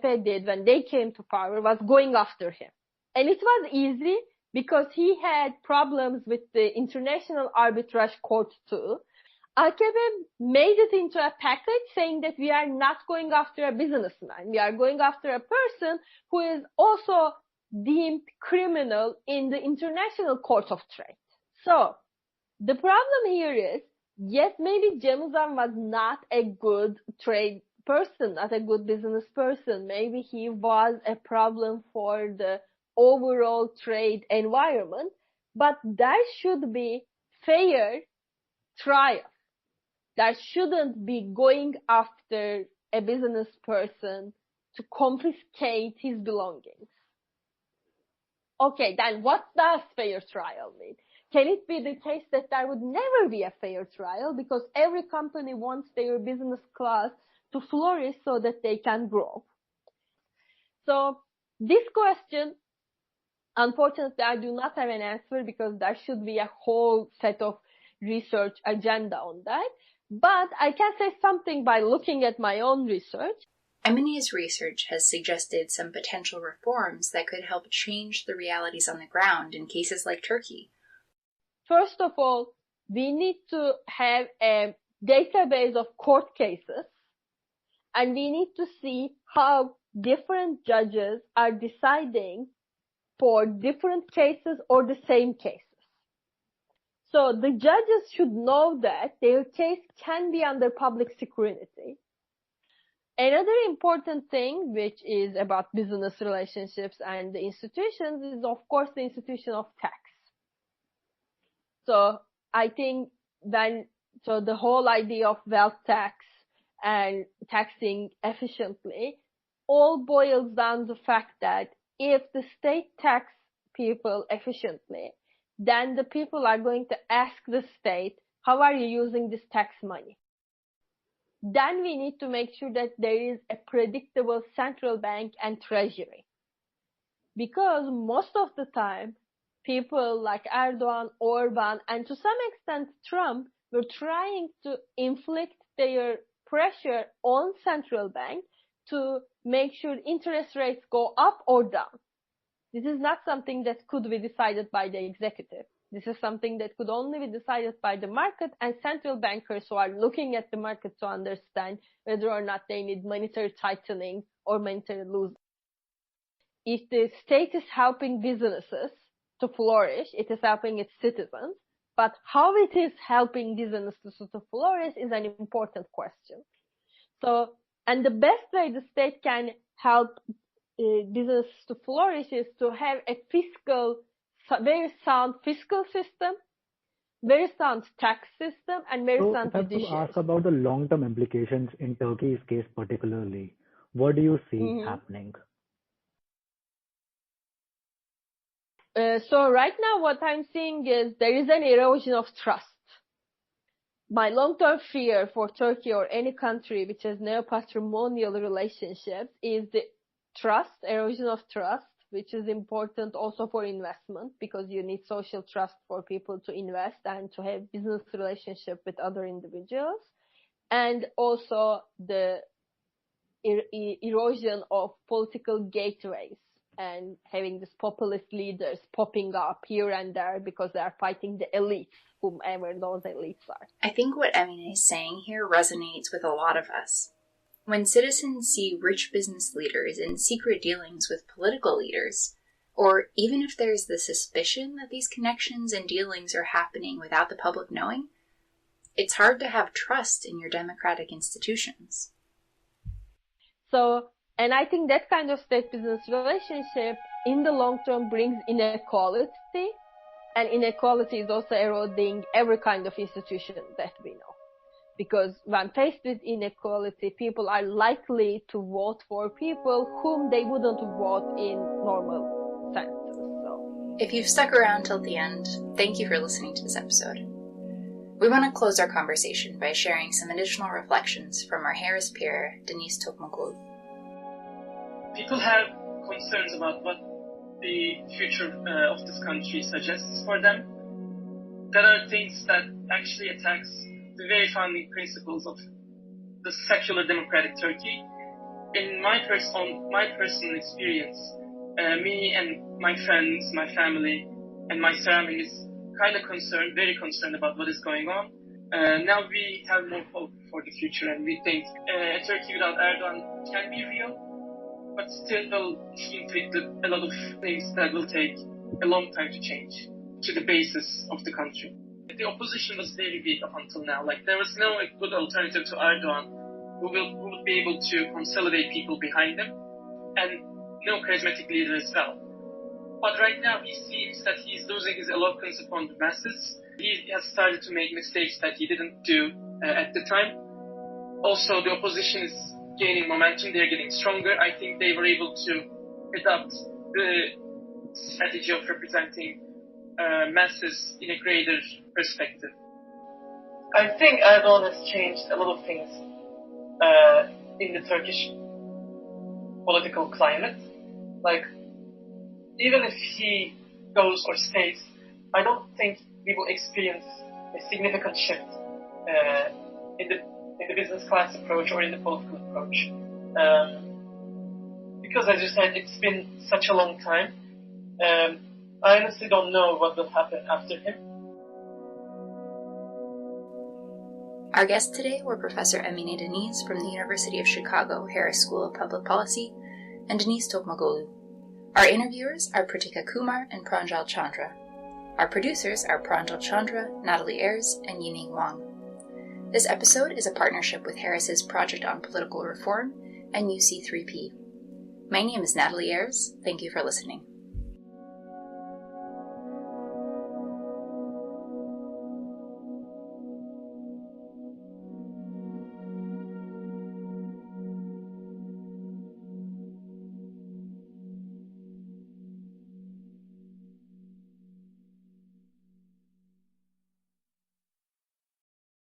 did when they came to power was going after him. And it was easy because he had problems with the International Arbitrage Court too. AKP made it into a package saying that we are not going after a businessman. We are going after a person who is also deemed criminal in the International Court of Trade. So the problem here is, yes, maybe Cemuzan was not a good trade person, not a good business person. Maybe he was a problem for the overall trade environment, but there should be fair trial. There shouldn't be going after a business person to confiscate his belongings. Okay, then what does fair trial mean? Can it be the case that there would never be a fair trial because every company wants their business class to flourish so that they can grow? So this question, unfortunately, I do not have an answer because there should be a whole set of research agenda on that. But I can say something by looking at my own research. Emine's research has suggested some potential reforms that could help change the realities on the ground in cases like Turkey. First of all, we need to have a database of court cases, and we need to see how different judges are deciding for different cases or the same cases. So the judges should know that their case can be under public scrutiny. Another important thing, which is about business relationships and the institutions, is of course the institution of tax. So I think the whole idea of wealth tax and taxing efficiently all boils down to the fact that if the state tax people efficiently, then the people are going to ask the state, how are you using this tax money? Then we need to make sure that there is a predictable central bank and treasury. Because most of the time, people like Erdoğan, Orban, and to some extent Trump were trying to inflict their pressure on central bank to make sure interest rates go up or down. This is not something that could be decided by the executive. This is something that could only be decided by the market and central bankers who are looking at the market to understand whether or not they need monetary tightening or monetary loosening. If the state is helping businesses to flourish, it is helping its citizens. But how it is helping businesses to flourish is an important question. So, and the best way the state can help business to flourish is to have a very sound fiscal system, very sound tax system, and very sound judiciary. So I have to ask about the long-term implications in Turkey's case particularly. What do you see happening? So right now what I'm seeing is there is an erosion of trust. My long-term fear for Turkey or any country which has neo-patrimonial relationships is the erosion of trust, which is important also for investment because you need social trust for people to invest and to have business relationship with other individuals. And also the erosion of political gateways and having these populist leaders popping up here and there because they are fighting the elites, whomever those elites are. I think what Emine is saying here resonates with a lot of us. When citizens see rich business leaders in secret dealings with political leaders, or even if there's the suspicion that these connections and dealings are happening without the public knowing, it's hard to have trust in your democratic institutions. So, and I think that kind of state-business relationship in the long term brings inequality, and inequality is also eroding every kind of institution that we know. Because when faced with inequality, people are likely to vote for people whom they wouldn't vote in normal senses. So, if you've stuck around till the end, thank you for listening to this episode. We want to close our conversation by sharing some additional reflections from our Harris peer, Deniz Tokmakul. People have concerns about what the future of this country suggests for them. There are things that actually attacks the very founding principles of the secular democratic Turkey. in my personal experience, me and my friends, my family, and my surrounding is kind of concerned, very concerned about what is going on. Now we have more hope for the future, and we think a Turkey without Erdoğan can be real, but still hint with a lot of things that will take a long time to change to the basis of the country. The opposition was very weak up until now. Like, there was no good alternative to Erdoğan who would be able to consolidate people behind him, and no charismatic leader as well. But right now he seems that he's losing his eloquence upon the masses. He has started to make mistakes that he didn't do at the time. Also, the opposition is gaining momentum. They're getting stronger. I think they were able to adopt the strategy of representing masses in a greater perspective. I think Erdoğan has changed a lot of things in the Turkish political climate. Like, even if he goes or stays, I don't think we will experience a significant shift in the business class approach or in the political approach. Because, as you said, it's been such a long time. I honestly don't know what will happen after him. Our guests today were Professor Emine Deniz from the University of Chicago Harris School of Public Policy and Deniz Tokmagolu. Our interviewers are Pratika Kumar and Pranjal Chandra. Our producers are Pranjal Chandra, Natalie Ayers, and Yining Wang. This episode is a partnership with Harris's Project on Political Reform and UC3P. My name is Natalie Ayers. Thank you for listening.